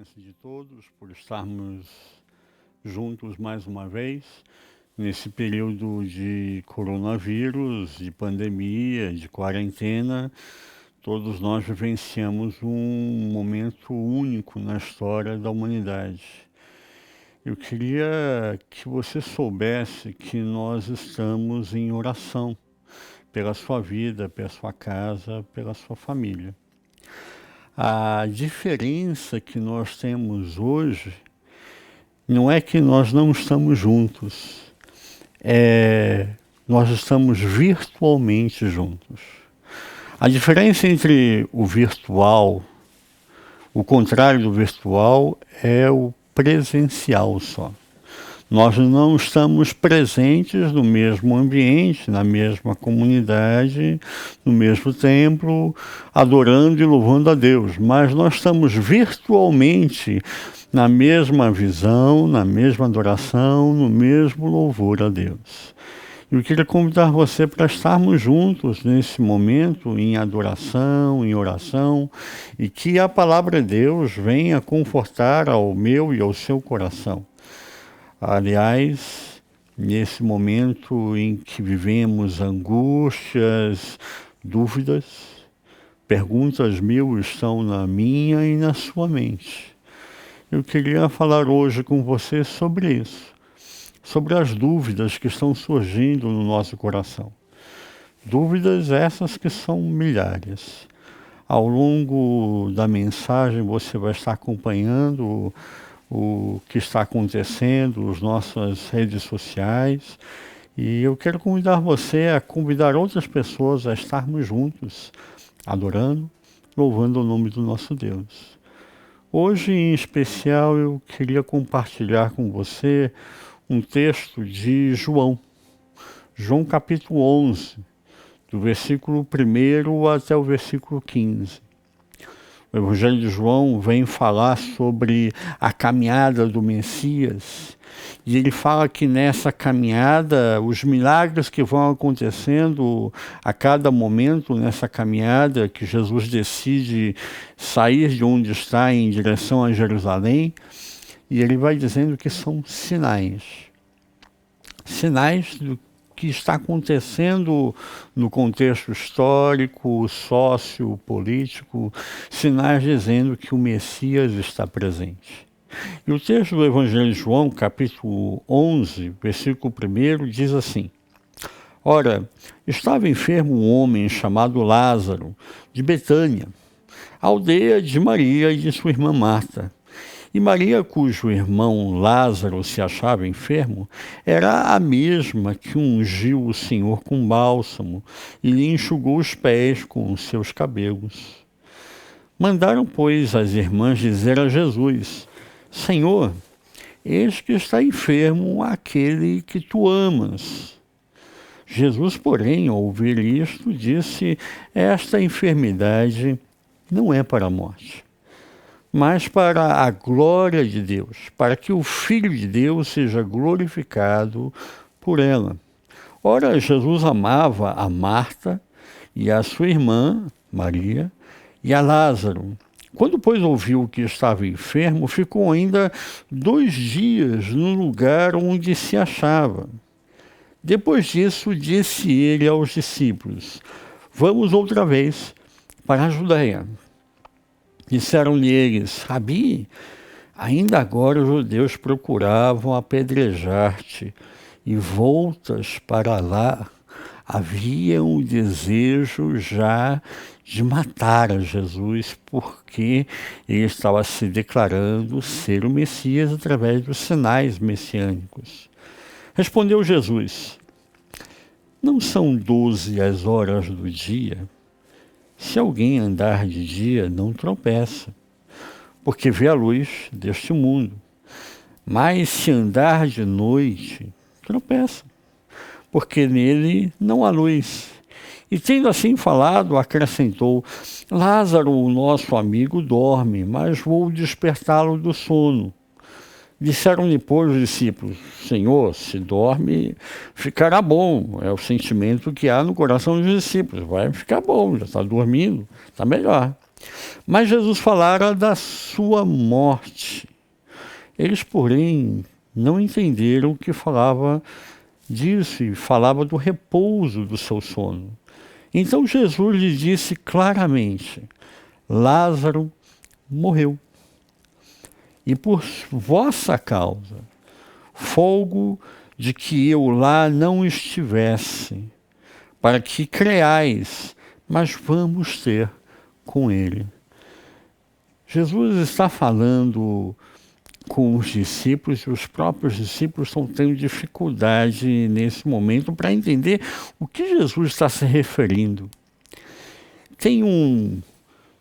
presença de todos, por estarmos juntos mais uma vez, nesse período de coronavírus, de pandemia, de quarentena. Todos nós vivenciamos um momento único na história da humanidade. Eu queria que você soubesse que nós estamos em oração pela sua vida, pela sua casa, pela sua família. A diferença que nós temos hoje não é que nós não estamos juntos, nós estamos virtualmente juntos. A diferença entre o virtual, o contrário do virtual, é o presencial só. Nós não estamos presentes no mesmo ambiente, na mesma comunidade, no mesmo templo, adorando e louvando a Deus, mas nós estamos virtualmente na mesma visão, na mesma adoração, no mesmo louvor a Deus. Eu queria convidar você para estarmos juntos nesse momento em adoração, em oração, e que a palavra de Deus venha confortar ao meu e ao seu coração. Aliás, nesse momento em que vivemos angústias, dúvidas, perguntas mil estão na minha e na sua mente. Eu queria falar hoje com você sobre isso, sobre as dúvidas que estão surgindo no nosso coração. Dúvidas essas que são milhares. Ao longo da mensagem você vai estar acompanhando o que está acontecendo, as nossas redes sociais, e eu quero convidar você a convidar outras pessoas a estarmos juntos, adorando, louvando o nome do nosso Deus. Hoje, em especial, eu queria compartilhar com você um texto de João capítulo 11, do versículo 1 até o versículo 15. O Evangelho de João vem falar sobre a caminhada do Messias, e ele fala que nessa caminhada, os milagres que vão acontecendo a cada momento nessa caminhada, que Jesus decide sair de onde está em direção a Jerusalém, e ele vai dizendo que são sinais do que está acontecendo no contexto histórico, sociopolítico, sinais dizendo que o Messias está presente. E o texto do Evangelho de João, capítulo 11, versículo 1, diz assim: Ora, estava enfermo um homem chamado Lázaro, de Betânia, aldeia de Maria e de sua irmã Marta. E Maria, cujo irmão Lázaro se achava enfermo, era a mesma que ungiu o Senhor com bálsamo e lhe enxugou os pés com os seus cabelos. Mandaram, pois, as irmãs dizer a Jesus: Senhor, eis que está enfermo aquele que tu amas. Jesus, porém, ao ouvir isto, disse: Esta enfermidade não é para a morte, mas para a glória de Deus, para que o Filho de Deus seja glorificado por ela. Ora, Jesus amava a Marta e a sua irmã, Maria, e a Lázaro. Quando, pois, ouviu que estava enfermo, ficou ainda 2 dias no lugar onde se achava. Depois disso, disse ele aos discípulos: Vamos outra vez para a Judeia. Disseram-lhe eles: Rabi, ainda agora os judeus procuravam apedrejar-te, e voltas para lá. Havia um desejo já de matar a Jesus, porque ele estava se declarando ser o Messias através dos sinais messiânicos. Respondeu Jesus: Não são 12 as horas do dia? Se alguém andar de dia, não tropeça, porque vê a luz deste mundo. Mas se andar de noite, tropeça, porque nele não há luz. E tendo assim falado, acrescentou: Lázaro, o nosso amigo, dorme, mas vou despertá-lo do sono. Disseram-lhe, pois, os discípulos: Senhor, se dorme, ficará bom. É o sentimento que há no coração dos discípulos. Vai ficar bom, já está dormindo, está melhor. Mas Jesus falara da sua morte. Eles, porém, não entenderam que falava disso e falava do repouso do seu sono. Então Jesus lhe disse claramente: Lázaro morreu, e por vossa causa, folgo de que eu lá não estivesse, para que creais, mas vamos ter com ele. Jesus está falando com os discípulos, e os próprios discípulos estão tendo dificuldade nesse momento para entender o que Jesus está se referindo. Tem um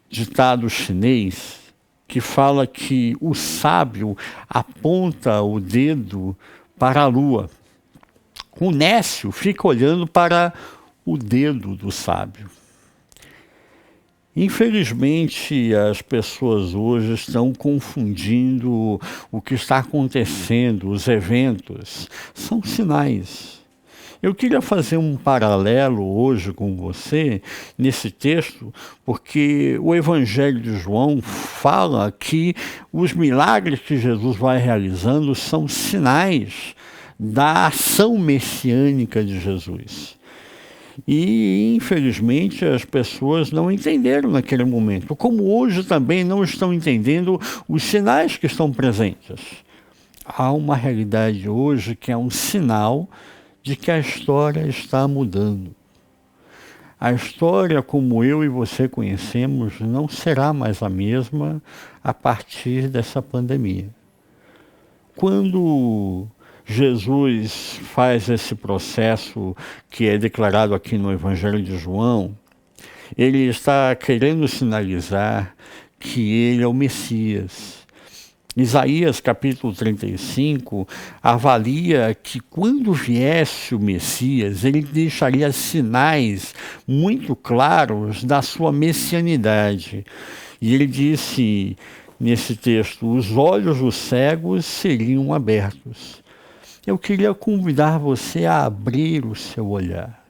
ditado chinês que fala que o sábio aponta o dedo para a lua. O nécio fica olhando para o dedo do sábio. Infelizmente, as pessoas hoje estão confundindo o que está acontecendo, os eventos. São sinais. Eu queria fazer um paralelo hoje com você, nesse texto, porque o Evangelho de João fala que os milagres que Jesus vai realizando são sinais da ação messiânica de Jesus. E, infelizmente, as pessoas não entenderam naquele momento, como hoje também não estão entendendo os sinais que estão presentes. Há uma realidade hoje que é um sinal de que a história está mudando. A história como eu e você conhecemos não será mais a mesma a partir dessa pandemia. Quando Jesus faz esse processo que é declarado aqui no Evangelho de João, ele está querendo sinalizar que ele é o Messias. Isaías capítulo 35 avalia que quando viesse o Messias, ele deixaria sinais muito claros da sua messianidade. E ele disse nesse texto: os olhos dos cegos seriam abertos. Eu queria convidar você a abrir o seu olhar.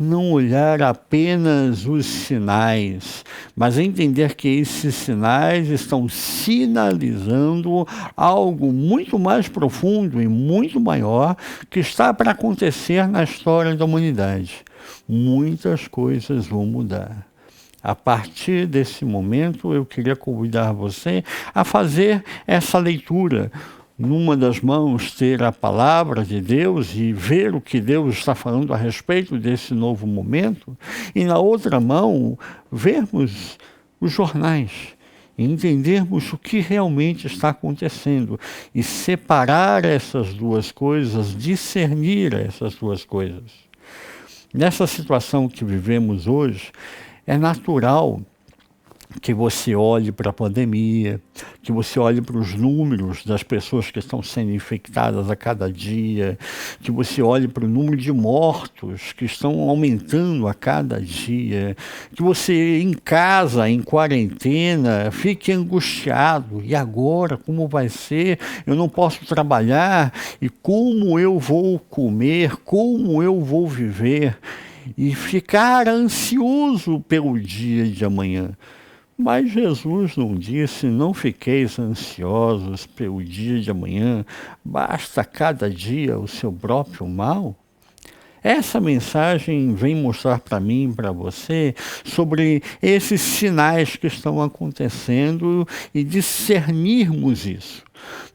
Não olhar apenas os sinais, mas entender que esses sinais estão sinalizando algo muito mais profundo e muito maior que está para acontecer na história da humanidade. Muitas coisas vão mudar. A partir desse momento, eu queria convidar você a fazer essa leitura. Numa das mãos ter a palavra de Deus e ver o que Deus está falando a respeito desse novo momento, e na outra mão vermos os jornais e entendermos o que realmente está acontecendo e separar essas duas coisas, discernir essas duas coisas. Nessa situação que vivemos hoje, é natural que você olhe para a pandemia, que você olhe para os números das pessoas que estão sendo infectadas a cada dia, que você olhe para o número de mortos que estão aumentando a cada dia, que você em casa, em quarentena, fique angustiado. E agora, como vai ser? Eu não posso trabalhar, e como eu vou comer? Como eu vou viver? E ficar ansioso pelo dia de amanhã. Mas Jesus não disse: não fiqueis ansiosos pelo dia de amanhã, basta cada dia o seu próprio mal? Essa mensagem vem mostrar para mim e para você sobre esses sinais que estão acontecendo e discernirmos isso.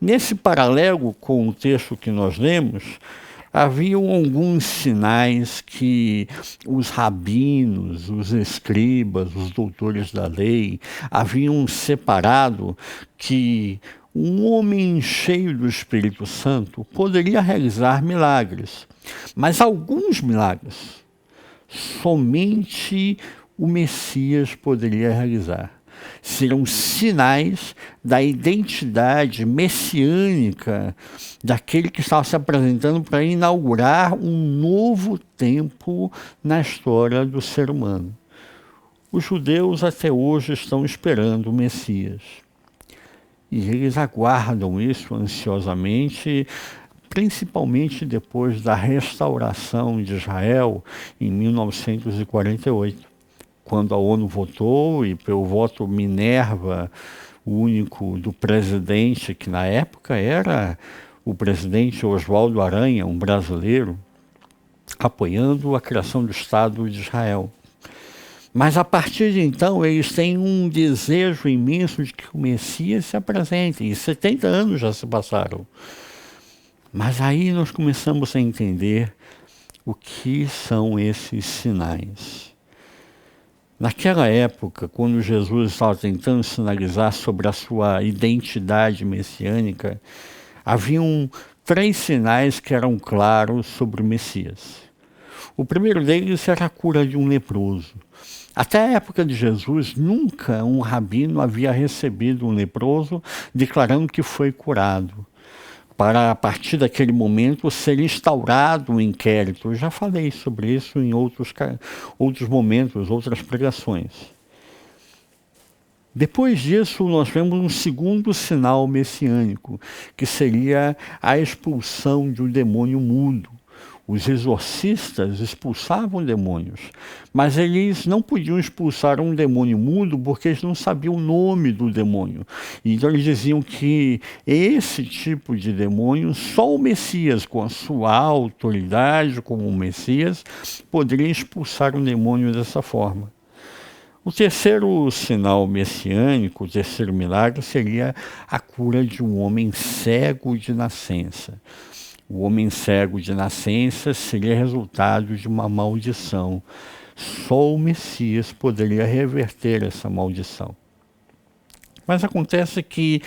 Nesse paralelo com o texto que nós lemos, haviam alguns sinais que os rabinos, os escribas, os doutores da lei haviam separado que um homem cheio do Espírito Santo poderia realizar milagres, mas alguns milagres somente o Messias poderia realizar. Serão sinais da identidade messiânica daquele que estava se apresentando para inaugurar um novo tempo na história do ser humano. Os judeus até hoje estão esperando o Messias. E eles aguardam isso ansiosamente, principalmente depois da restauração de Israel em 1948. quando a ONU votou, e pelo voto Minerva, o único do presidente, que na época era o presidente Oswaldo Aranha, um brasileiro, apoiando a criação do Estado de Israel. Mas a partir de então eles têm um desejo imenso de que o Messias se apresente, e 70 anos já se passaram. Mas aí nós começamos a entender o que são esses sinais. Naquela época, quando Jesus estava tentando sinalizar sobre a sua identidade messiânica, haviam 3 sinais que eram claros sobre o Messias. O primeiro deles era a cura de um leproso. Até a época de Jesus, nunca um rabino havia recebido um leproso declarando que foi curado, para, a partir daquele momento, ser instaurado um inquérito. Eu já falei sobre isso em outros momentos, outras pregações. Depois disso, nós vemos um segundo sinal messiânico, que seria a expulsão de um demônio mudo. Os exorcistas expulsavam demônios, mas eles não podiam expulsar um demônio mudo porque eles não sabiam o nome do demônio. Então eles diziam que esse tipo de demônio, só o Messias, com a sua autoridade como o Messias, poderia expulsar um demônio dessa forma. O terceiro sinal messiânico, o terceiro milagre, seria a cura de um homem cego de nascença. O homem cego de nascença seria resultado de uma maldição. Só o Messias poderia reverter essa maldição. Mas acontece que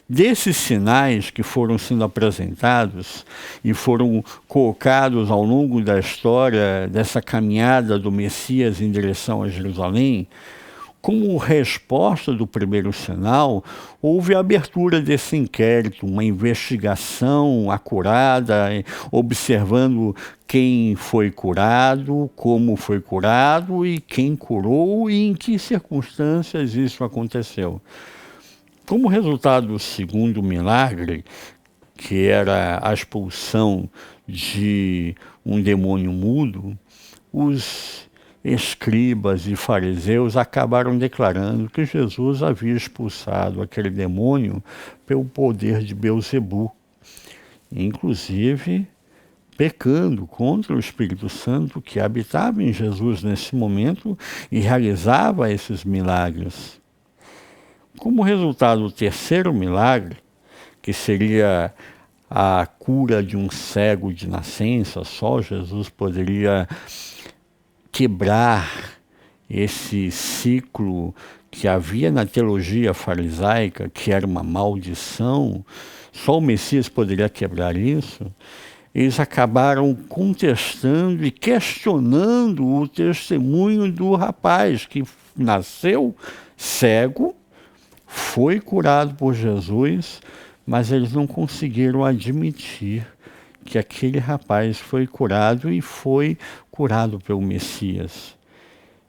desses sinais que foram sendo apresentados e foram colocados ao longo da história dessa caminhada do Messias em direção a Jerusalém, como resposta do primeiro sinal, houve a abertura desse inquérito, uma investigação acurada, observando quem foi curado, como foi curado e quem curou e em que circunstâncias isso aconteceu. Como resultado do segundo milagre, que era a expulsão de um demônio mudo, os escribas e fariseus acabaram declarando que Jesus havia expulsado aquele demônio pelo poder de Beelzebu, inclusive pecando contra o Espírito Santo que habitava em Jesus nesse momento e realizava esses milagres. Como resultado do terceiro milagre, que seria a cura de um cego de nascença, só Jesus poderia quebrar esse ciclo que havia na teologia farisaica, que era uma maldição, só o Messias poderia quebrar isso. Eles acabaram contestando e questionando o testemunho do rapaz que nasceu cego, foi curado por Jesus, mas eles não conseguiram admitir que aquele rapaz foi curado e foi curado pelo Messias.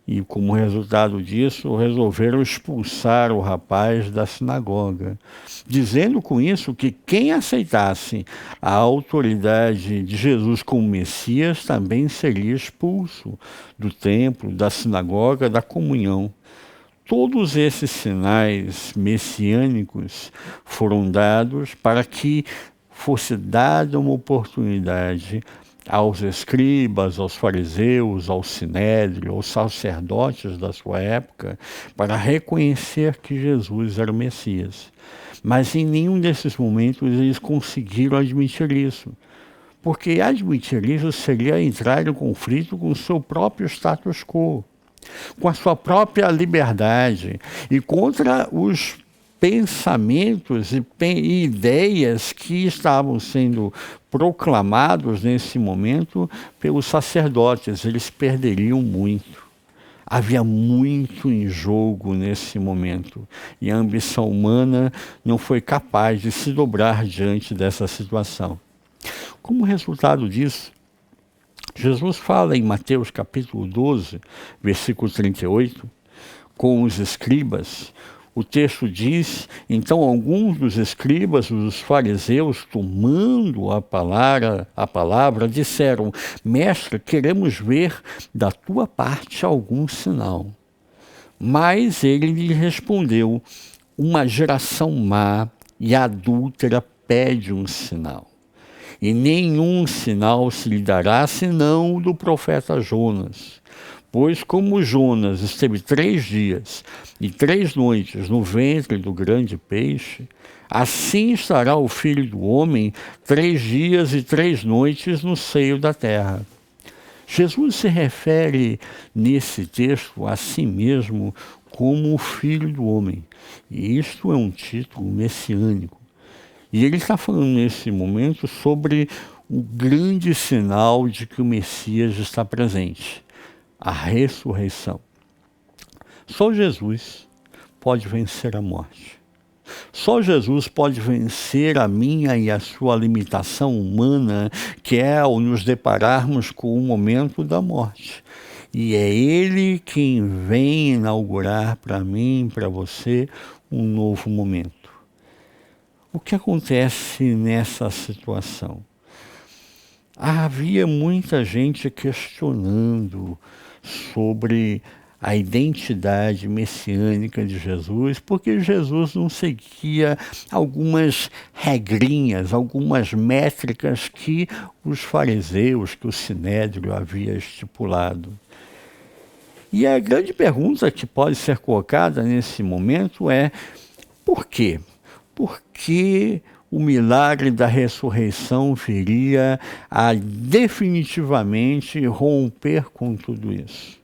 E como resultado disso, resolveram expulsar o rapaz da sinagoga, dizendo com isso que quem aceitasse a autoridade de Jesus como Messias também seria expulso do templo, da sinagoga, da comunhão. Todos esses sinais messiânicos foram dados para que fosse dada uma oportunidade aos escribas, aos fariseus, ao sinédrio, aos sacerdotes da sua época, para reconhecer que Jesus era o Messias. Mas em nenhum desses momentos eles conseguiram admitir isso, porque admitir isso seria entrar em conflito com o seu próprio status quo, com a sua própria liberdade e contra os pensamentos e ideias que estavam sendo proclamados nesse momento pelos sacerdotes. Eles perderiam muito. Havia muito em jogo nesse momento e a ambição humana não foi capaz de se dobrar diante dessa situação. Como resultado disso, Jesus fala em Mateus capítulo 12, versículo 38, com os escribas. O texto diz, então alguns dos escribas, dos fariseus, tomando a palavra, disseram, mestre, queremos ver da tua parte algum sinal. Mas ele lhe respondeu: uma geração má e adúltera pede um sinal, e nenhum sinal se lhe dará senão o do profeta Jonas. Pois como Jonas esteve 3 dias e 3 noites no ventre do grande peixe, assim estará o Filho do Homem 3 dias e 3 noites no seio da terra. Jesus se refere nesse texto a si mesmo como o Filho do Homem. E isto é um título messiânico. E ele está falando nesse momento sobre o grande sinal de que o Messias está presente, a ressurreição. Só Jesus pode vencer a morte. Só Jesus pode vencer a minha e a sua limitação humana, que é ao nos depararmos com o momento da morte. E é Ele quem vem inaugurar para mim, para você, um novo momento. O que acontece nessa situação? Havia muita gente questionando sobre a identidade messiânica de Jesus, porque Jesus não seguia algumas regrinhas, algumas métricas que os fariseus, que o Sinédrio havia estipulado. E a grande pergunta que pode ser colocada nesse momento é: por quê? Por que o milagre da ressurreição viria a definitivamente romper com tudo isso?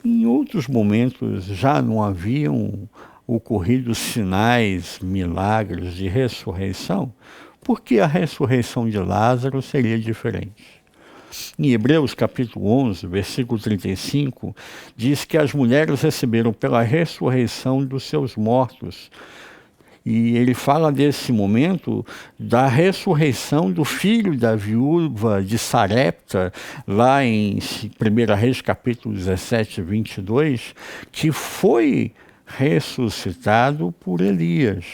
Em outros momentos já não haviam ocorrido sinais, milagres de ressurreição? Por que a ressurreição de Lázaro seria diferente? Em Hebreus capítulo 11, versículo 35, diz que as mulheres receberam pela ressurreição dos seus mortos. E ele fala desse momento da ressurreição do filho da viúva de Sarepta, lá em 1 Reis capítulo 17, 22, que foi ressuscitado por Elias.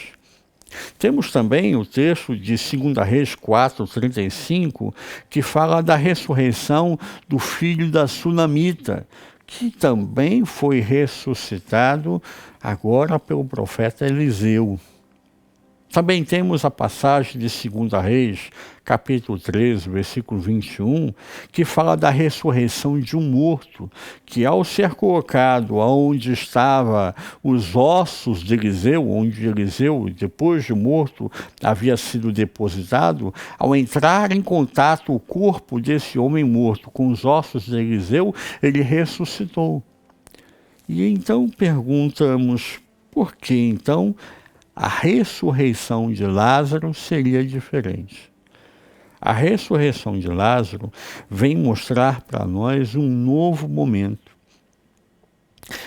Temos também o texto de 2 Reis 4, 35, que fala da ressurreição do filho da Sunamita, que também foi ressuscitado agora pelo profeta Eliseu. Também temos a passagem de 2 Reis, capítulo 13, versículo 21, que fala da ressurreição de um morto, que ao ser colocado onde estavam os ossos de Eliseu, onde Eliseu, depois de morto, havia sido depositado, ao entrar em contato o corpo desse homem morto com os ossos de Eliseu, ele ressuscitou. E então perguntamos, por que então a ressurreição de Lázaro seria diferente? A ressurreição de Lázaro vem mostrar para nós um novo momento.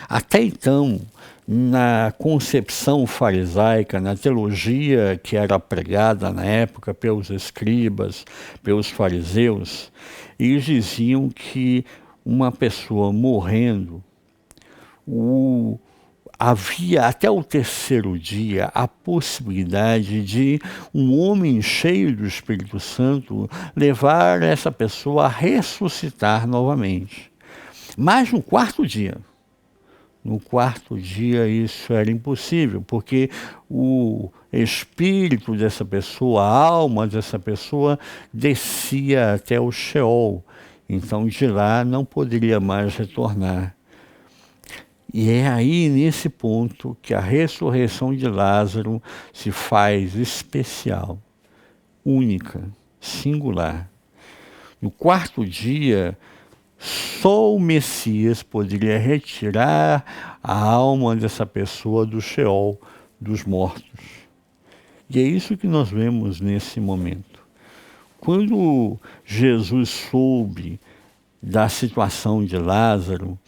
Até então, na concepção farisaica, na teologia que era pregada na época pelos escribas, pelos fariseus, eles diziam que uma pessoa morrendo, havia até o terceiro dia a possibilidade de um homem cheio do Espírito Santo levar essa pessoa a ressuscitar novamente. Mas no quarto dia isso era impossível, porque o espírito dessa pessoa, a alma dessa pessoa descia até o Sheol. Então de lá não poderia mais retornar. E é aí, nesse ponto, que a ressurreição de Lázaro se faz especial, única, singular. No quarto dia, só o Messias poderia retirar a alma dessa pessoa do Sheol, dos mortos. E é isso que nós vemos nesse momento. Quando Jesus soube da situação de Lázaro,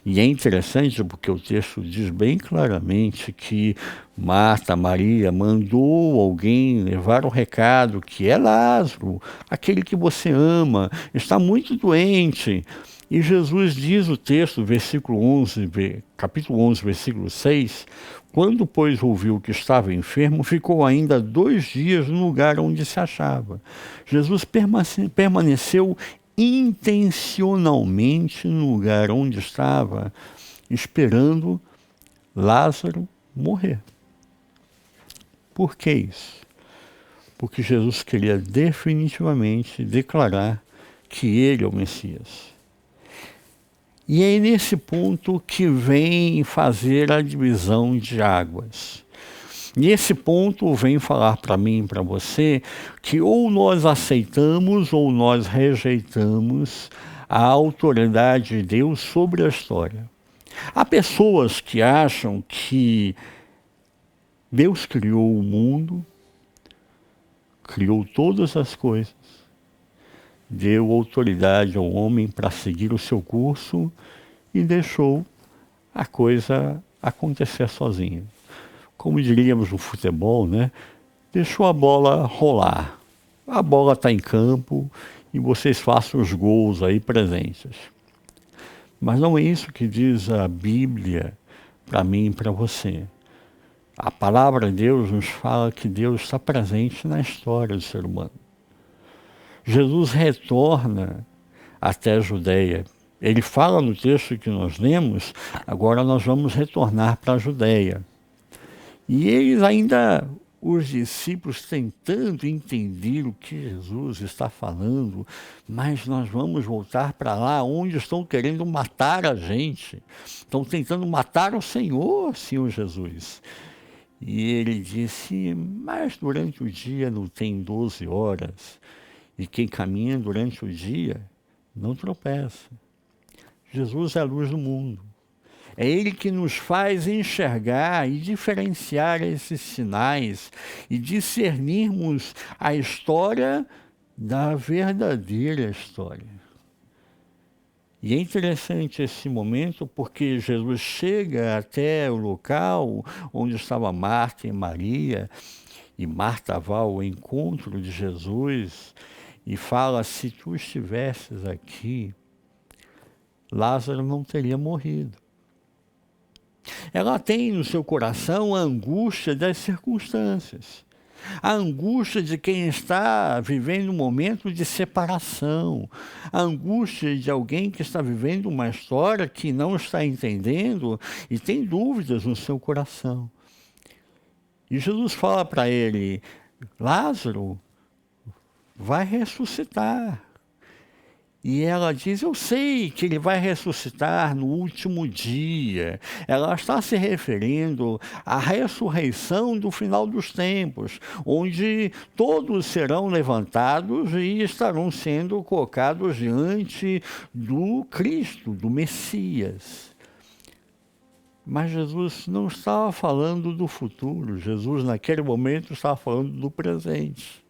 e é interessante porque o texto diz bem claramente que Marta, Maria, mandou alguém levar o recado que é Lázaro, aquele que você ama, está muito doente. E Jesus diz o texto, versículo 11, capítulo 11, versículo 6, quando, pois, ouviu que estava enfermo, ficou ainda 2 dias no lugar onde se achava. Jesus permaneceu intencionalmente no lugar onde estava esperando Lázaro morrer. Por que isso? Porque Jesus queria definitivamente declarar que ele é o Messias. E é nesse ponto que vem fazer a divisão de águas. Nesse ponto vem falar para mim e para você que ou nós aceitamos ou nós rejeitamos a autoridade de Deus sobre a história. Há pessoas que acham que Deus criou o mundo, criou todas as coisas, deu autoridade ao homem para seguir o seu curso e deixou a coisa acontecer sozinha. Como diríamos no futebol, né? Deixou a bola rolar. A bola está em campo e vocês façam os gols aí presentes. Mas não é isso que diz a Bíblia para mim e para você. A palavra de Deus nos fala que Deus está presente na história do ser humano. Jesus retorna até a Judeia. Ele fala no texto que nós lemos, agora nós vamos retornar para a Judeia. E eles ainda, os discípulos, tentando entender o que Jesus está falando, mas nós vamos voltar para lá onde estão querendo matar a gente. Estão tentando matar o Senhor Jesus. E ele disse, mas durante o dia não tem 12 horas, e quem caminha durante o dia não tropeça. Jesus é a luz do mundo. É Ele que nos faz enxergar e diferenciar esses sinais e discernirmos a história da verdadeira história. E é interessante esse momento porque Jesus chega até o local onde estava Marta e Maria, e Marta vai ao encontro de Jesus e fala, se tu estivesses aqui, Lázaro não teria morrido. Ela tem no seu coração a angústia das circunstâncias, a angústia de quem está vivendo um momento de separação, a angústia de alguém que está vivendo uma história que não está entendendo e tem dúvidas no seu coração. E Jesus fala para ele, Lázaro vai ressuscitar. E ela diz, eu sei que ele vai ressuscitar no último dia. Ela está se referindo à ressurreição do final dos tempos, onde todos serão levantados e estarão sendo colocados diante do Cristo, do Messias. Mas Jesus não estava falando do futuro. Jesus, naquele momento, estava falando do presente.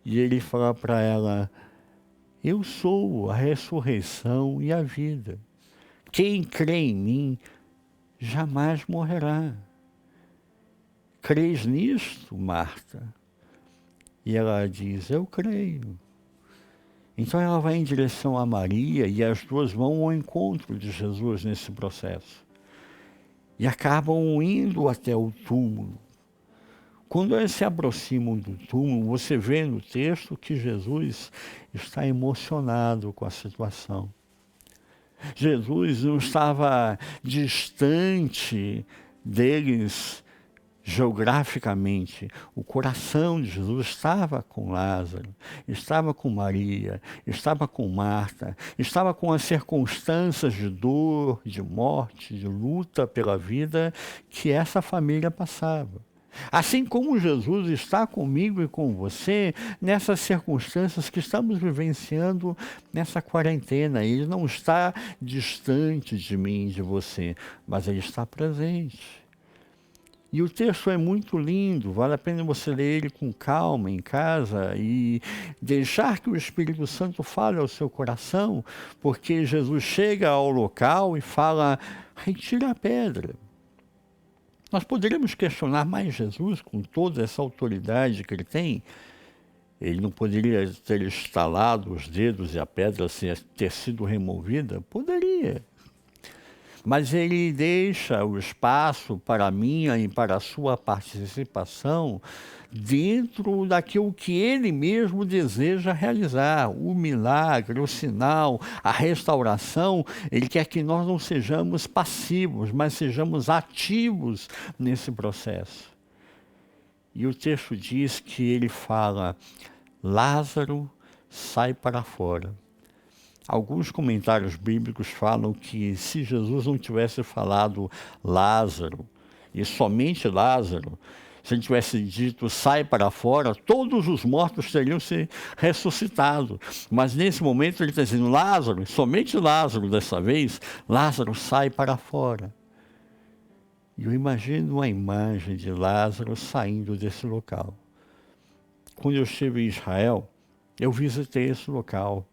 E ele fala para ela, eu sou a ressurreição e a vida. Quem crê em mim jamais morrerá. Crês nisto, Marta? E ela diz, eu creio. Então ela vai em direção a Maria e as duas vão ao encontro de Jesus nesse processo. E acabam indo até o túmulo. Quando eles se aproximam do túmulo, você vê no texto que Jesus está emocionado com a situação. Jesus não estava distante deles geograficamente. O coração de Jesus estava com Lázaro, estava com Maria, estava com Marta, estava com as circunstâncias de dor, de morte, de luta pela vida que essa família passava. Assim como Jesus está comigo e com você nessas circunstâncias que estamos vivenciando nessa quarentena. Ele não está distante de mim, de você, mas Ele está presente. E o texto é muito lindo, vale a pena você ler ele com calma em casa e deixar que o Espírito Santo fale ao seu coração, porque Jesus chega ao local e fala, retira a pedra. Nós poderíamos questionar mais Jesus com toda essa autoridade que ele tem? Ele não poderia ter estalado os dedos e a pedra ter sido removida? Poderia. mas ele deixa o espaço para a minha e para a sua participação dentro daquilo que ele mesmo deseja realizar, o milagre, o sinal, a restauração. Ele quer que nós não sejamos passivos, mas sejamos ativos nesse processo. E o texto diz que ele fala: Lázaro, sai para fora. Alguns comentários bíblicos falam que se Jesus não tivesse falado Lázaro, e somente Lázaro, se ele tivesse dito sai para fora, todos os mortos teriam se ressuscitado. Mas nesse momento ele está dizendo Lázaro, somente Lázaro dessa vez, Lázaro sai para fora. E eu imagino a imagem de Lázaro saindo desse local. Quando eu estive em Israel, eu visitei esse local.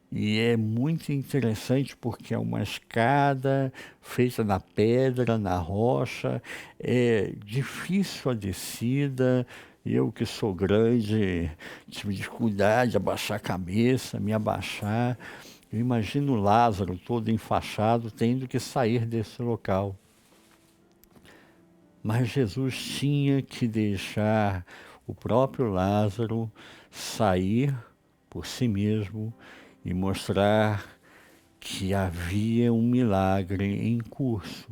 E é muito interessante porque é uma escada feita na pedra, na rocha, é difícil a descida. Eu que sou grande, tive dificuldade de abaixar a cabeça, me abaixar. Eu imagino Lázaro todo enfaixado, tendo que sair desse local. Mas Jesus tinha que deixar o próprio Lázaro sair por si mesmo e mostrar que havia um milagre em curso.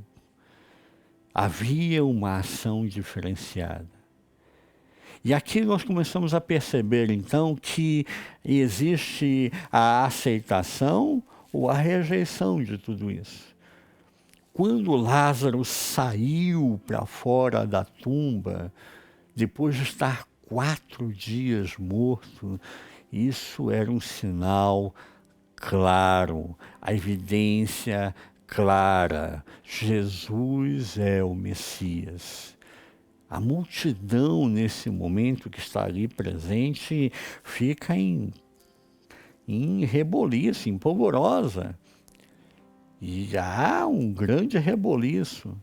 Havia uma ação diferenciada. E aqui nós começamos a perceber, então, que existe a aceitação ou a rejeição de tudo isso. Quando Lázaro saiu para fora da tumba, depois de estar 4 dias morto, isso era um sinal claro, a evidência clara. Jesus é o Messias. A multidão, nesse momento que está ali presente, fica em reboliço, em polvorosa. E há um grande reboliço.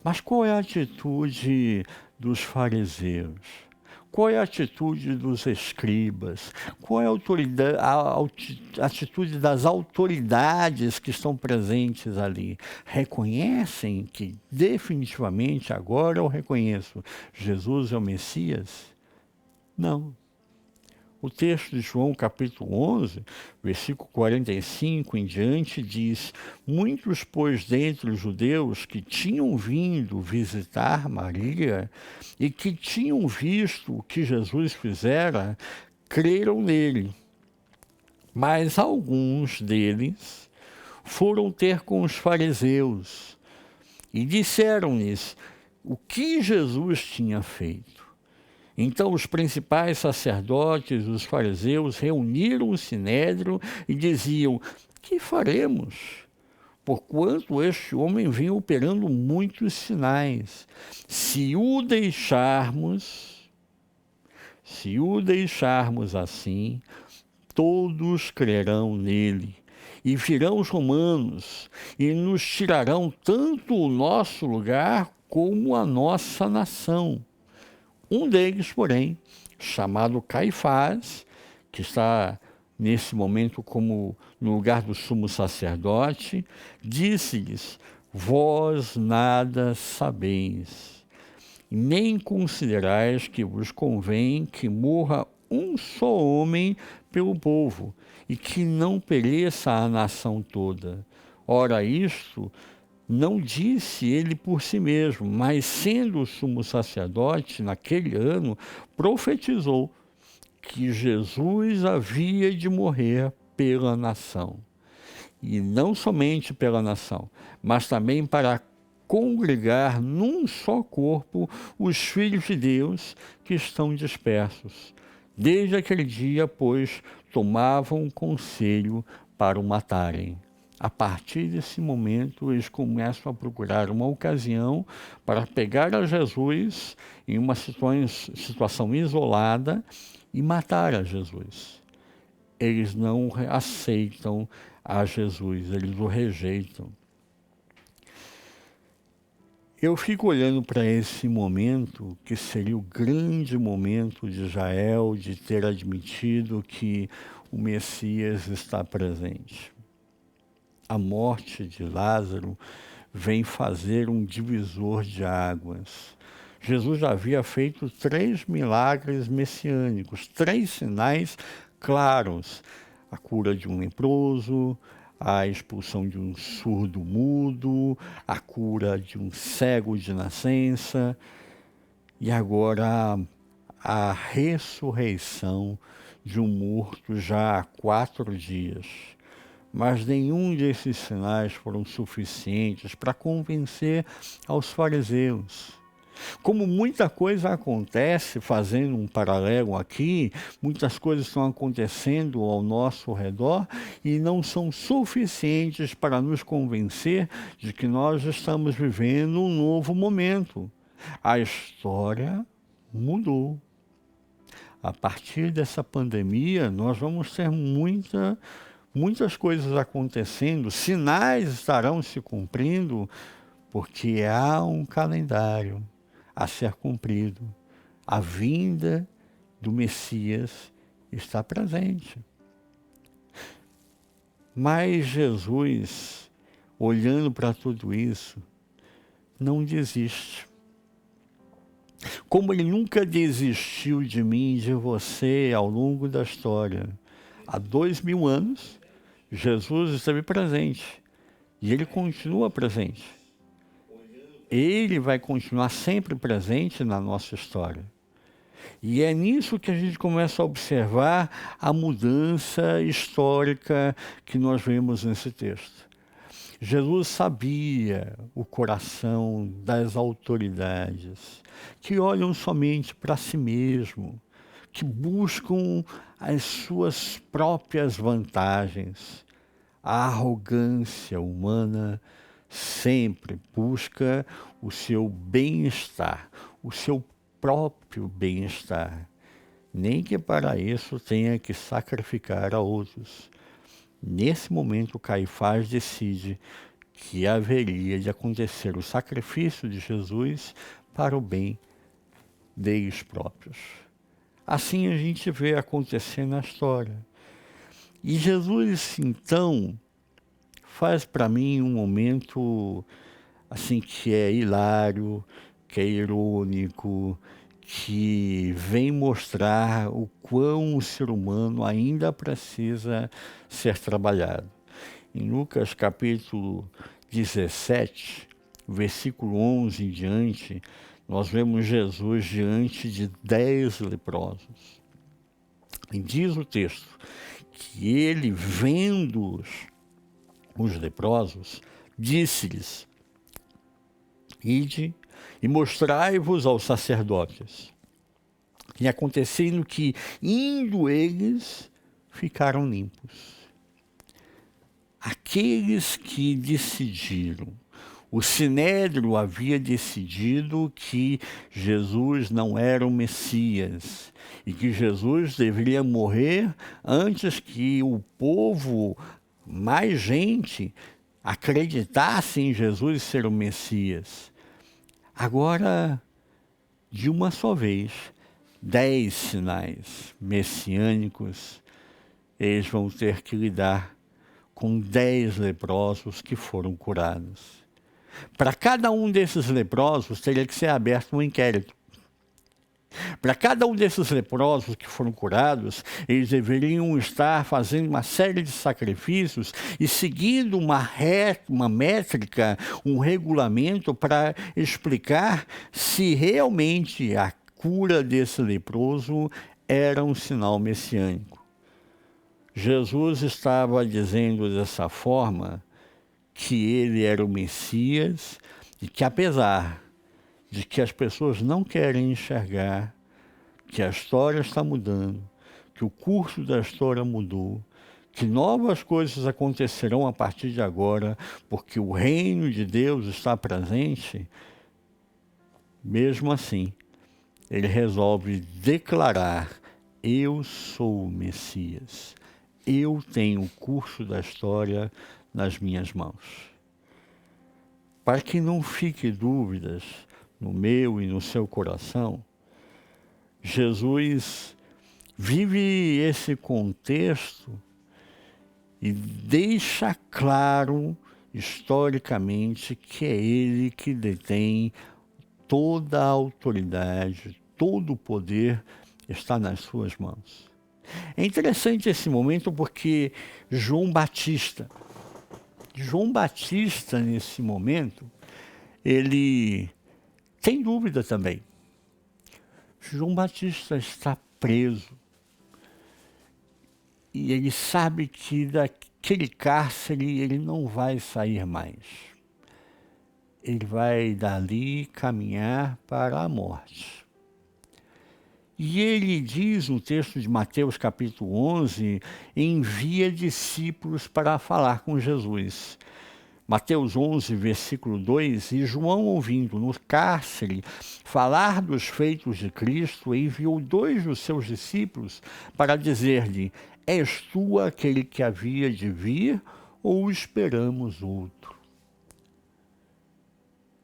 Mas qual é a atitude dos fariseus? Qual é a atitude dos escribas? Qual é a atitude das autoridades que estão presentes ali? Reconhecem que definitivamente agora eu reconheço, Jesus é o Messias? Não. O texto de João capítulo 11, versículo 45 em diante diz: muitos, pois, dentre os judeus que tinham vindo visitar Maria e que tinham visto o que Jesus fizera, creram nele. Mas alguns deles foram ter com os fariseus e disseram-lhes o que Jesus tinha feito. Então os principais sacerdotes, os fariseus, reuniram o sinédrio e diziam: que faremos? Porquanto este homem vem operando muitos sinais. Se o deixarmos assim, todos crerão nele. E virão os romanos e nos tirarão tanto o nosso lugar como a nossa nação. Um deles, porém, chamado Caifás, que está nesse momento como no lugar do sumo sacerdote, disse-lhes: vós nada sabeis, nem considerais que vos convém que morra um só homem pelo povo, e que não pereça a nação toda. Ora, isto não disse ele por si mesmo, mas sendo o sumo sacerdote naquele ano, profetizou que Jesus havia de morrer pela nação. E não somente pela nação, mas também para congregar num só corpo os filhos de Deus que estão dispersos. Desde aquele dia, pois, tomavam conselho para o matarem. A partir desse momento, eles começam a procurar uma ocasião para pegar a Jesus em uma situação isolada e matar a Jesus. Eles não aceitam a Jesus, eles o rejeitam. Eu fico olhando para esse momento, que seria o grande momento de Israel, de ter admitido que o Messias está presente. A morte de Lázaro vem fazer um divisor de águas. Jesus já havia feito 3 milagres messiânicos, 3 sinais claros: a cura de um leproso, a expulsão de um surdo mudo, a cura de um cego de nascença, e agora a ressurreição de um morto já há 4 dias. Mas nenhum desses sinais foram suficientes para convencer aos fariseus. Como muita coisa acontece, fazendo um paralelo aqui, muitas coisas estão acontecendo ao nosso redor e não são suficientes para nos convencer de que nós estamos vivendo um novo momento. A história mudou. A partir dessa pandemia, nós vamos ter muitas coisas acontecendo, sinais estarão se cumprindo, porque há um calendário a ser cumprido. A vinda do Messias está presente. Mas Jesus, olhando para tudo isso, não desiste. Como ele nunca desistiu de mim e de você ao longo da história. Há 2000 anos, Jesus esteve presente e ele continua presente. Ele vai continuar sempre presente na nossa história. E é nisso que a gente começa a observar a mudança histórica que nós vemos nesse texto. Jesus sabia o coração das autoridades, que olham somente para si mesmo, que buscam as suas próprias vantagens. A arrogância humana sempre busca o seu bem-estar, o seu próprio bem-estar, nem que para isso tenha que sacrificar a outros. Nesse momento, Caifás decide que haveria de acontecer o sacrifício de Jesus para o bem deles próprios. Assim a gente vê acontecer na história. E Jesus, então, faz para mim um momento assim que é hilário, que é irônico, que vem mostrar o quão o ser humano ainda precisa ser trabalhado. Em Lucas capítulo 17, versículo 11 em diante, nós vemos Jesus diante de 10 leprosos. E diz o texto que ele, vendo os leprosos, disse-lhes: ide e mostrai-vos aos sacerdotes. E acontecendo que, indo eles, ficaram limpos. Aqueles que decidiram, o Sinédrio havia decidido que Jesus não era o Messias e que Jesus deveria morrer antes que o povo, mais gente, acreditasse em Jesus ser o Messias. Agora, de uma só vez, 10 sinais messiânicos, eles vão ter que lidar com 10 leprosos que foram curados. Para cada um desses leprosos, teria que ser aberto um inquérito. Para cada um desses leprosos que foram curados, eles deveriam estar fazendo uma série de sacrifícios e seguindo uma métrica, um regulamento para explicar se realmente a cura desse leproso era um sinal messiânico. Jesus estava dizendo dessa forma que ele era o Messias e que, apesar de que as pessoas não querem enxergar que a história está mudando, que o curso da história mudou, que novas coisas acontecerão a partir de agora, porque o reino de Deus está presente, mesmo assim, ele resolve declarar: eu sou o Messias, eu tenho o curso da história nas minhas mãos. Para que não fique dúvidas no meu e no seu coração, Jesus vive esse contexto e deixa claro historicamente que é ele que detém toda a autoridade, todo o poder está nas suas mãos. É interessante esse momento porque João Batista nesse momento, ele tem dúvida também. João Batista está preso e ele sabe que daquele cárcere ele não vai sair mais. Ele vai dali caminhar para a morte. E ele diz no texto de Mateus capítulo 11, envia discípulos para falar com Jesus. Mateus 11, versículo 2, e João, ouvindo no cárcere falar dos feitos de Cristo, enviou 2 dos seus discípulos para dizer-lhe, és tu aquele que havia de vir ou esperamos outro?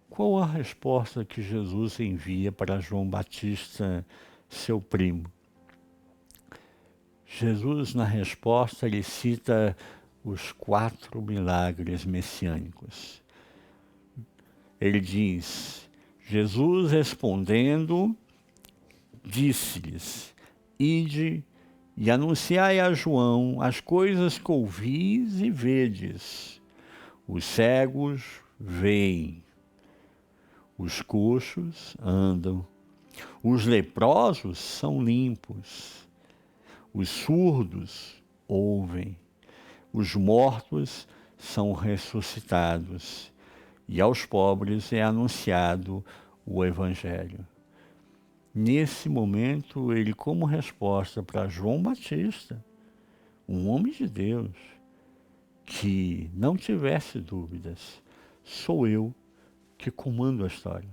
Qual a resposta que Jesus envia para João Batista, seu primo? Jesus, na resposta, ele cita os 4 milagres messiânicos. Ele diz, Jesus respondendo, disse-lhes, ide e anunciai a João as coisas que ouvis e vedes. Os cegos veem, os coxos andam, os leprosos são limpos, os surdos ouvem, os mortos são ressuscitados, e aos pobres é anunciado o Evangelho. Nesse momento, ele, como resposta para João Batista, um homem de Deus, que não tivesse dúvidas, sou eu que comando a história.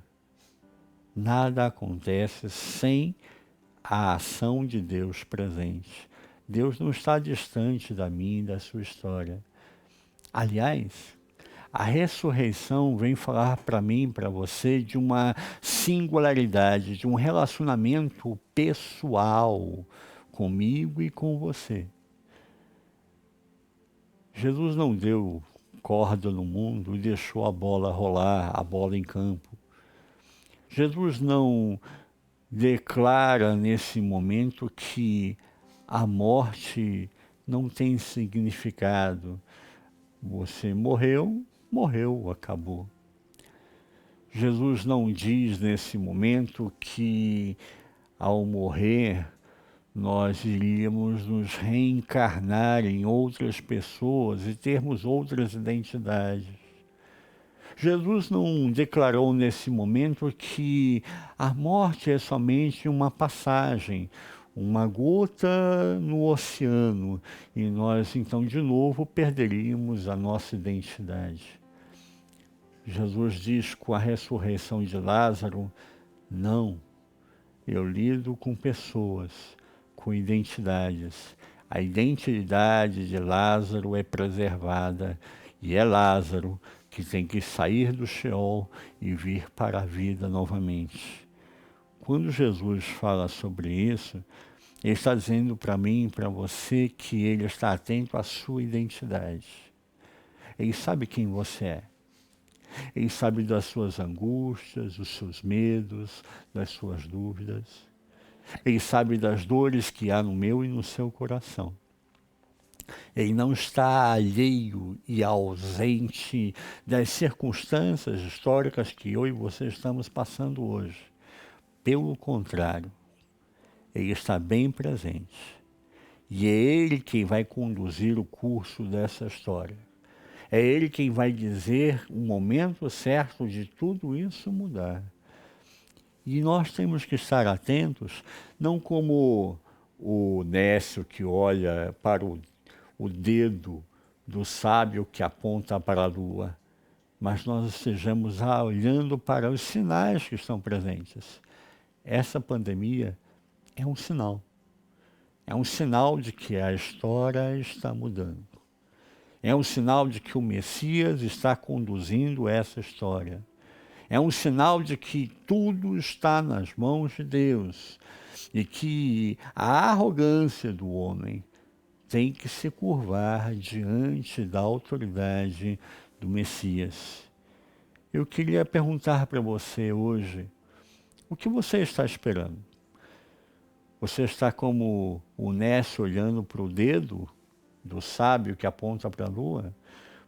Nada acontece sem a ação de Deus presente. Deus não está distante da minha e da sua história. Aliás, a ressurreição vem falar para mim, para você, de uma singularidade, de um relacionamento pessoal comigo e com você. Jesus não deu corda no mundo e deixou a bola rolar, a bola em campo. Jesus não declara nesse momento que a morte não tem significado. Você morreu, morreu, acabou. Jesus não diz nesse momento que ao morrer nós iríamos nos reencarnar em outras pessoas e termos outras identidades. Jesus não declarou nesse momento que a morte é somente uma passagem, uma gota no oceano, e nós então de novo perderíamos a nossa identidade. Jesus diz com a ressurreição de Lázaro, não, eu lido com pessoas, com identidades. A identidade de Lázaro é preservada e é Lázaro que tem que sair do Sheol e vir para a vida novamente. Quando Jesus fala sobre isso, ele está dizendo para mim e para você que ele está atento à sua identidade. Ele sabe quem você é. Ele sabe das suas angústias, dos seus medos, das suas dúvidas. Ele sabe das dores que há no meu e no seu coração. Ele não está alheio e ausente das circunstâncias históricas que eu e você estamos passando hoje. Pelo contrário, ele está bem presente. E é ele quem vai conduzir o curso dessa história. É ele quem vai dizer o momento certo de tudo isso mudar. E nós temos que estar atentos, não como o nécio que olha para o dedo do sábio que aponta para a lua, mas nós estejamos olhando para os sinais que estão presentes. Essa pandemia é um sinal. É um sinal de que a história está mudando. É um sinal de que o Messias está conduzindo essa história. É um sinal de que tudo está nas mãos de Deus e que a arrogância do homem tem que se curvar diante da autoridade do Messias. Eu queria perguntar para você hoje, o que você está esperando? Você está como o Nécio olhando para o dedo do sábio que aponta para a lua?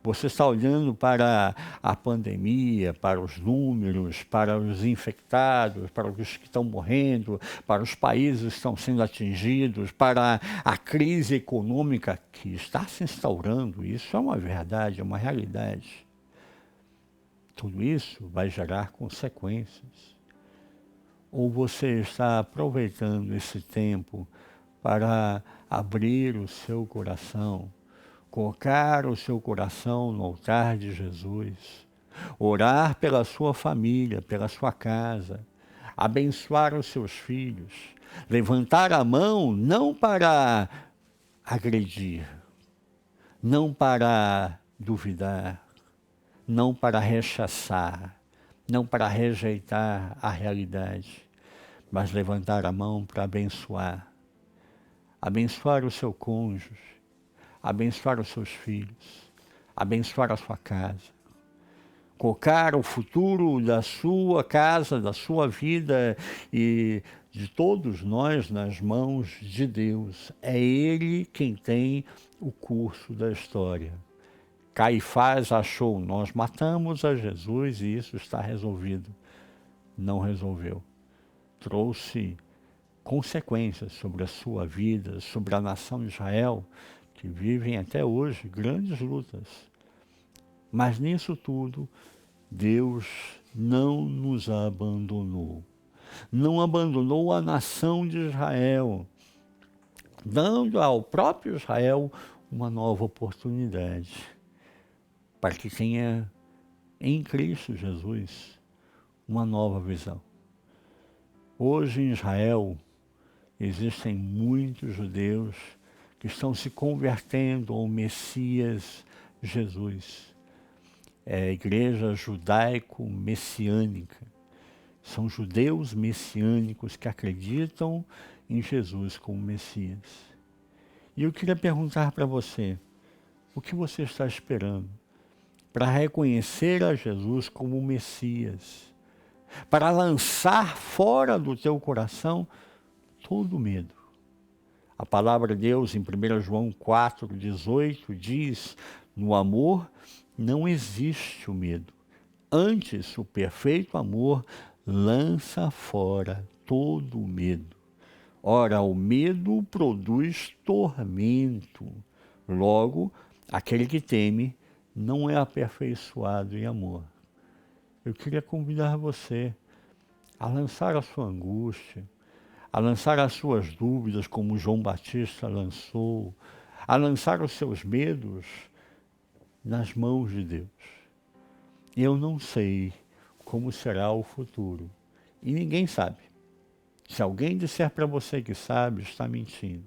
Você está olhando para a pandemia, para os números, para os infectados, para os que estão morrendo, para os países que estão sendo atingidos, para a crise econômica que está se instaurando. Isso é uma verdade, é uma realidade. Tudo isso vai gerar consequências. Ou você está aproveitando esse tempo para abrir o seu coração, colocar o seu coração no altar de Jesus, orar pela sua família, pela sua casa, abençoar os seus filhos, levantar a mão não para agredir, não para duvidar, não para rechaçar, não para rejeitar a realidade, mas levantar a mão para abençoar. Abençoar o seu cônjuge, abençoar os seus filhos, abençoar a sua casa. Colocar o futuro da sua casa, da sua vida e de todos nós nas mãos de Deus. É Ele quem tem o curso da história. Caifás achou, nós matamos a Jesus e isso está resolvido. Não resolveu. Trouxe consequências sobre a sua vida, sobre a nação de Israel, que vivem até hoje grandes lutas. Mas nisso tudo, Deus não nos abandonou. Não abandonou a nação de Israel, dando ao próprio Israel uma nova oportunidade, para que tenha em Cristo Jesus uma nova visão. Hoje em Israel existem muitos judeus que estão se convertendo ao Messias Jesus. É a igreja judaico-messiânica. São judeus messiânicos que acreditam em Jesus como Messias. E eu queria perguntar para você, o que você está esperando para reconhecer a Jesus como Messias? Para lançar fora do teu coração todo medo. A palavra de Deus em 1 João 4,18 diz, no amor não existe o medo. Antes, o perfeito amor lança fora todo o medo. Ora, o medo produz tormento. Logo, aquele que teme não é aperfeiçoado em amor. Eu queria convidar você a lançar a sua angústia, a lançar as suas dúvidas, como João Batista lançou, a lançar os seus medos nas mãos de Deus. Eu não sei como será o futuro, e ninguém sabe. Se alguém disser para você que sabe, está mentindo.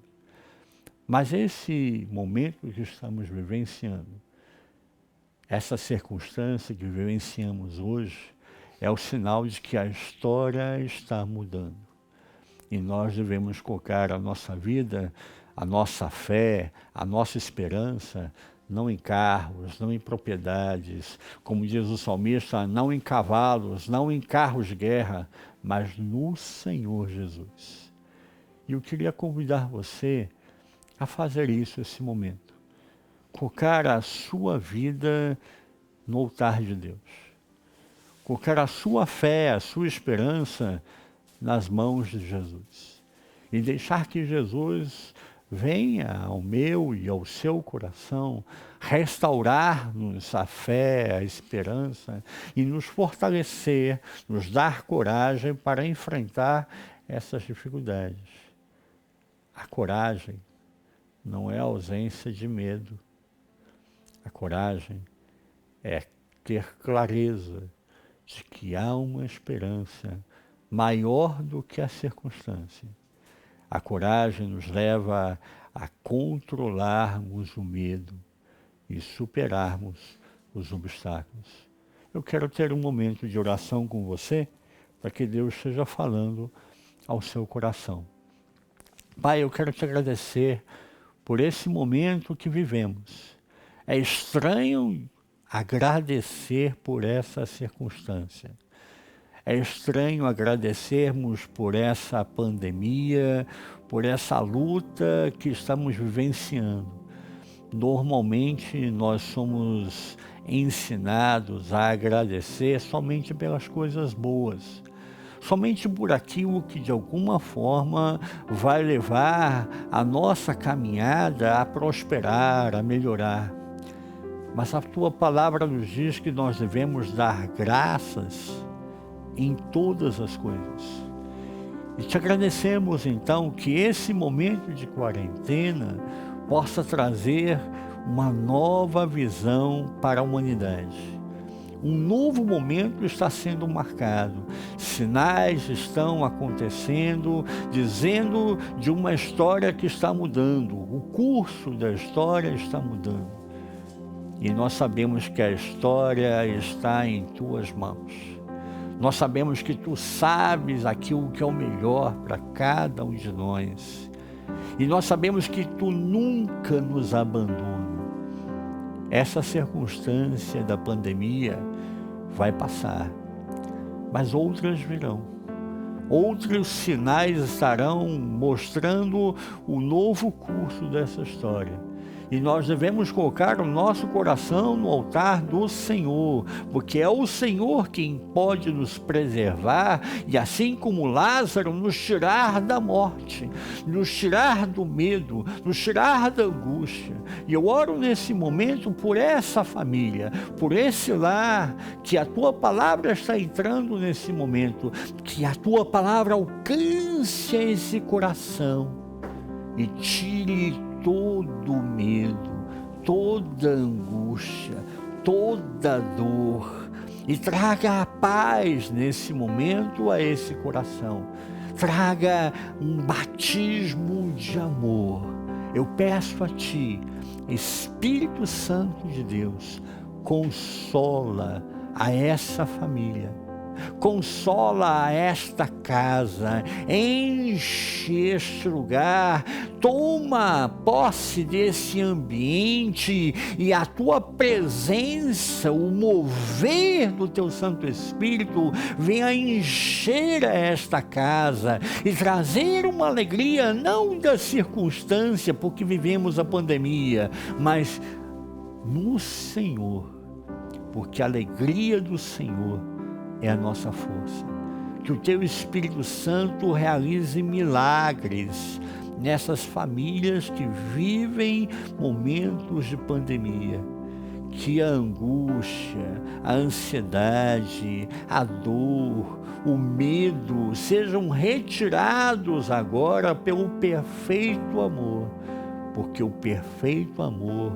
Mas esse momento que estamos vivenciando, essa circunstância que vivenciamos hoje, é o sinal de que a história está mudando. E nós devemos colocar a nossa vida, a nossa fé, a nossa esperança, não em carros, não em propriedades, como diz o salmista, não em cavalos, não em carros de guerra, mas no Senhor Jesus. E eu queria convidar você a fazer isso esse momento. Colocar a sua vida no altar de Deus. Colocar a sua fé, a sua esperança nas mãos de Jesus. E deixar que Jesus venha ao meu e ao seu coração, restaurar-nos a fé, a esperança e nos fortalecer, nos dar coragem para enfrentar essas dificuldades. A coragem não é a ausência de medo. A coragem é ter clareza de que há uma esperança maior do que a circunstância. A coragem nos leva a controlarmos o medo e superarmos os obstáculos. Eu quero ter um momento de oração com você, para que Deus esteja falando ao seu coração. Pai, eu quero te agradecer por esse momento que vivemos. É estranho agradecer por essa circunstância. É estranho agradecermos por essa pandemia, por essa luta que estamos vivenciando. Normalmente nós somos ensinados a agradecer somente pelas coisas boas, somente por aquilo que de alguma forma vai levar a nossa caminhada a prosperar, a melhorar. Mas a tua palavra nos diz que nós devemos dar graças em todas as coisas. E te agradecemos então que esse momento de quarentena possa trazer uma nova visão para a humanidade. Um novo momento está sendo marcado. Sinais estão acontecendo, dizendo de uma história que está mudando. O curso da história está mudando. E nós sabemos que a história está em tuas mãos. Nós sabemos que tu sabes aquilo que é o melhor para cada um de nós. E nós sabemos que tu nunca nos abandona. Essa circunstância da pandemia vai passar, mas outras virão. Outros sinais estarão mostrando o novo curso dessa história. E nós devemos colocar o nosso coração no altar do Senhor, porque é o Senhor quem pode nos preservar e, assim como Lázaro, nos tirar da morte, nos tirar do medo, nos tirar da angústia. E eu oro nesse momento por essa família, por esse lar, que a tua palavra está entrando nesse momento, que a tua palavra alcance esse coração e tire todo medo, toda angústia, toda dor, e traga a paz nesse momento a esse coração. Traga um batismo de amor. Eu peço a Ti, Espírito Santo de Deus, consola a essa família. Consola esta casa, enche este lugar, toma posse desse ambiente e a tua presença, o mover do teu Santo Espírito venha encher esta casa e trazer uma alegria não da circunstância porque vivemos a pandemia, mas no Senhor, porque a alegria do Senhor é a nossa força. Que o teu Espírito Santo realize milagres nessas famílias que vivem momentos de pandemia. Que a angústia, a ansiedade, a dor, o medo sejam retirados agora pelo perfeito amor, porque o perfeito amor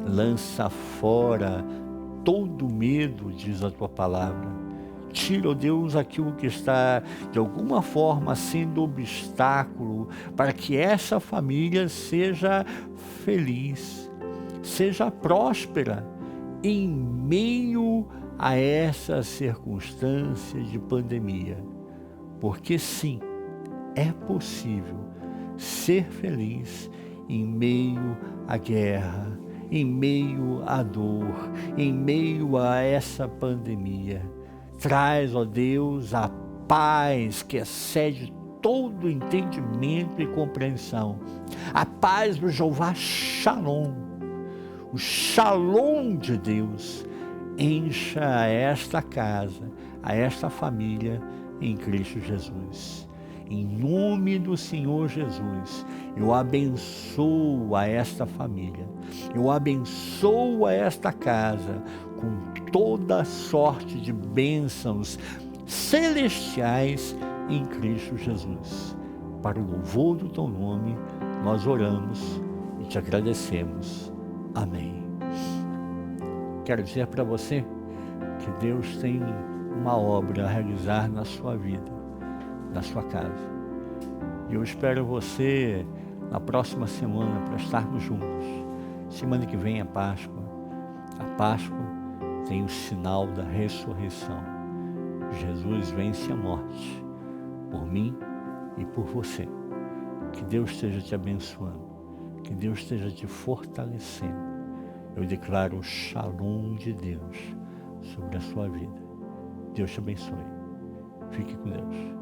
lança fora todo medo, diz a tua palavra. Tira, ó Deus, aquilo que está, de alguma forma, sendo obstáculo para que essa família seja feliz, seja próspera em meio a essa circunstância de pandemia. Porque sim, é possível ser feliz em meio à guerra, em meio à dor, em meio a essa pandemia. Traz, ó Deus, a paz que excede todo entendimento e compreensão. A paz do Jeová Shalom. O Shalom de Deus encha a esta casa, a esta família em Cristo Jesus. Em nome do Senhor Jesus, eu abençoo a esta família. Eu abençoo a esta casa com toda sorte de bênçãos celestiais em Cristo Jesus. Para o louvor do teu nome, nós oramos e te agradecemos. Amém. Quero dizer para você que Deus tem uma obra a realizar na sua vida, na sua casa. E eu espero você na próxima semana para estarmos juntos. Semana que vem é Páscoa. A Páscoa tem o sinal da ressurreição. Jesus vence a morte por mim e por você. Que Deus esteja te abençoando. Que Deus esteja te fortalecendo. Eu declaro o Shalom de Deus sobre a sua vida. Deus te abençoe. Fique com Deus.